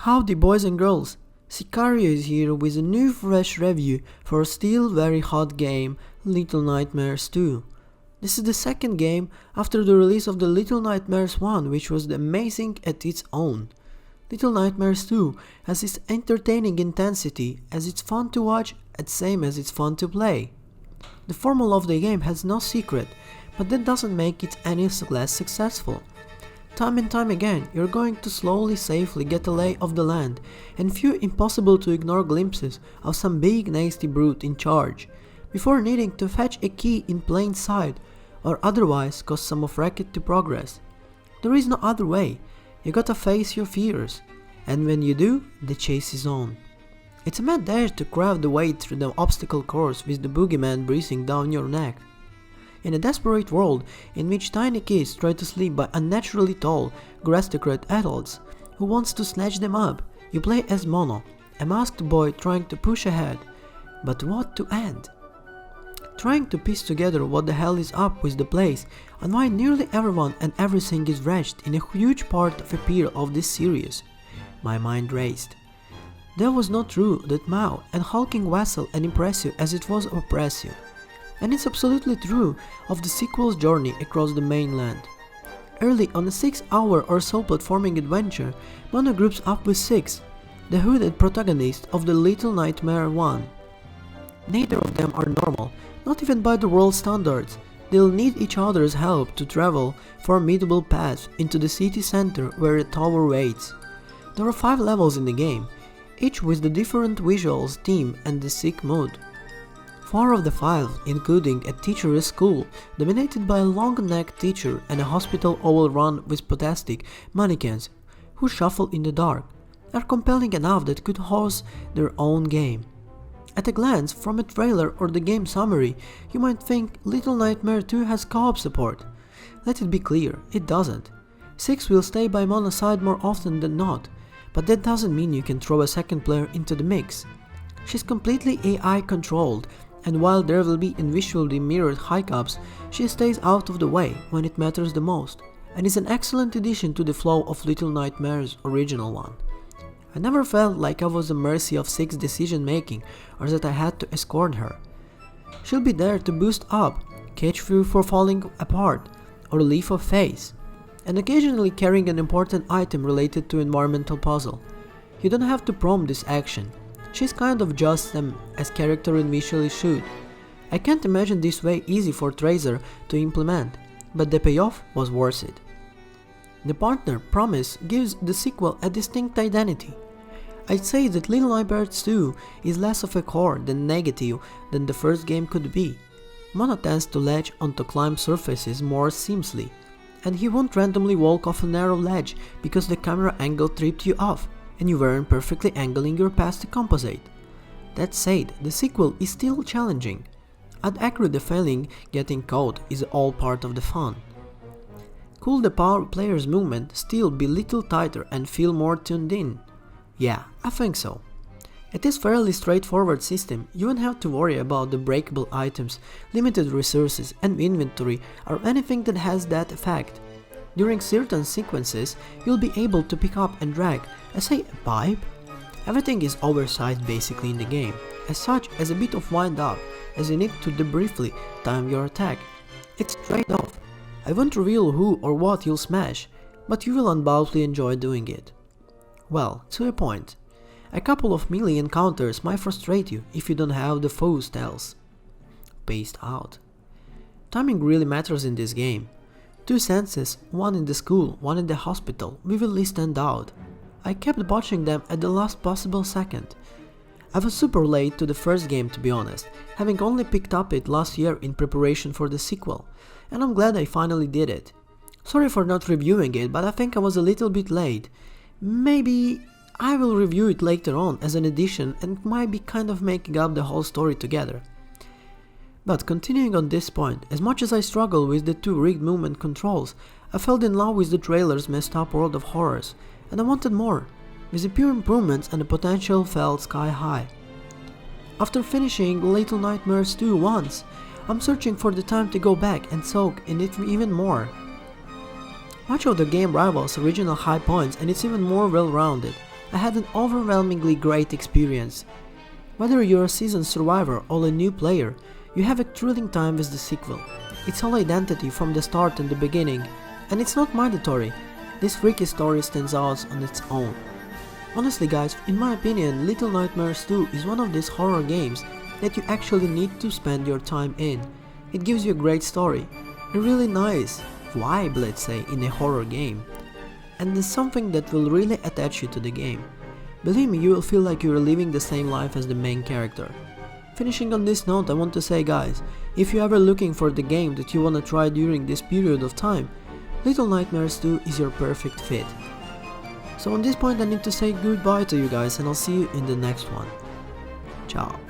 Howdy boys and girls, Sicario is here with a new fresh review for a still very hot game, Little Nightmares 2. This is the second game after the release of the Little Nightmares 1, which was amazing at its own. Little Nightmares 2 has its entertaining intensity as it's fun to watch and same as it's fun to play. The formula of the game has no secret, but that doesn't make it any less successful. Time and time again, you're going to slowly safely get a lay of the land and few impossible to ignore glimpses of some big nasty brute in charge, before needing to fetch a key in plain sight or otherwise cause some of racket to progress. There is no other way, you gotta face your fears, and when you do, the chase is on. It's a mad dash to craft the way through the obstacle course with the boogeyman breathing down your neck. In a desperate world in which tiny kids try to sleep by unnaturally tall, aristocrat adults who wants to snatch them up, you play as Mono, a masked boy trying to push ahead. But what to end? Trying to piece together what the hell is up with the place and why nearly everyone and everything is wretched in a huge part of appeal of this series. My mind raced. That was not true that Mao and hulking vassal and impressive as it was oppressive. And it's absolutely true of the sequel's journey across the mainland. Early on a 6-hour or so platforming adventure, Mono groups up with Six, the hooded protagonist of the Little Nightmare 1. Neither of them are normal, not even by the world standards. They'll need each other's help to travel formidable paths into the city center where a tower waits. There are 5 levels in the game, each with the different visuals, theme and the sick mood. 4 of the 5, including a teacher's school dominated by a long-necked teacher and a hospital overrun with potastic mannequins who shuffle in the dark, are compelling enough that could host their own game. At a glance from a trailer or the game summary, you might think Little Nightmare 2 has co-op support. Let it be clear, it doesn't. Six will stay by Mono's side more often than not, but that doesn't mean you can throw a second player into the mix. She's completely AI controlled, and while there will be visually mirrored hiccups, she stays out of the way when it matters the most, and is an excellent addition to the flow of Little Nightmare's original one. I never felt like I was at the mercy of Six's decision making or that I had to escort her. She'll be there to boost up, catch you for falling apart, or leap of faith, and occasionally carrying an important item related to environmental puzzle. You don't have to prompt this action. She's kind of just them as character initially should. I can't imagine this way easy for Tracer to implement, but the payoff was worth it. The partner promise gives the sequel a distinct identity. I'd say that Little Nightmares 2 is less of a core than negative than the first game could be. Mono tends to latch onto climb surfaces more seamlessly, and he won't randomly walk off a narrow ledge because the camera angle tripped you off and you weren't perfectly angling your path to compensate. That said, the sequel is still challenging. I'd agree the failing getting caught is all part of the fun. Could the player's movement still be little tighter and feel more tuned in? Yeah, I think so. At this fairly straightforward system, you won't have to worry about the breakable items, limited resources and inventory or anything that has that effect. During certain sequences, you'll be able to pick up and drag, say a pipe. Everything is oversized basically in the game, as such as a bit of wind up, as you need to briefly time your attack. It's trade-off. I won't reveal who or what you'll smash, but you will undoubtedly enjoy doing it. Well, to a point. A couple of melee encounters might frustrate you if you don't have the full stealth. Paced out. Timing really matters in this game. 2 senses, one in the school, one in the hospital, vividly stand out. I kept botching them at the last possible second. I was super late to the first game to be honest, having only picked up it last year in preparation for the sequel, and I'm glad I finally did it. Sorry for not reviewing it, but I think I was a little bit late. Maybe I will review it later on as an addition and might be kind of making up the whole story together. But continuing on this point, as much as I struggle with the 2 rigged movement controls, I fell in love with the trailer's messed up world of horrors, and I wanted more. With the pure improvements and the potential felt sky high. After finishing Little Nightmares 2 once, I'm searching for the time to go back and soak in it even more. Much of the game rivals original high points and it's even more well-rounded. I had an overwhelmingly great experience. Whether you're a seasoned survivor or a new player, you have a thrilling time with the sequel. It's whole identity from the start and the beginning, and it's not mandatory. This freaky story stands out on its own. Honestly guys, in my opinion, Little Nightmares 2 is one of these horror games that you actually need to spend your time in. It gives you a great story, a really nice vibe, let's say, in a horror game, and is something that will really attach you to the game. Believe me, you will feel like you are living the same life as the main character. Finishing on this note, I want to say guys, if you're ever looking for the game that you wanna try during this period of time, Little Nightmares 2 is your perfect fit. So on this point I need to say goodbye to you guys, and I'll see you in the next one. Ciao.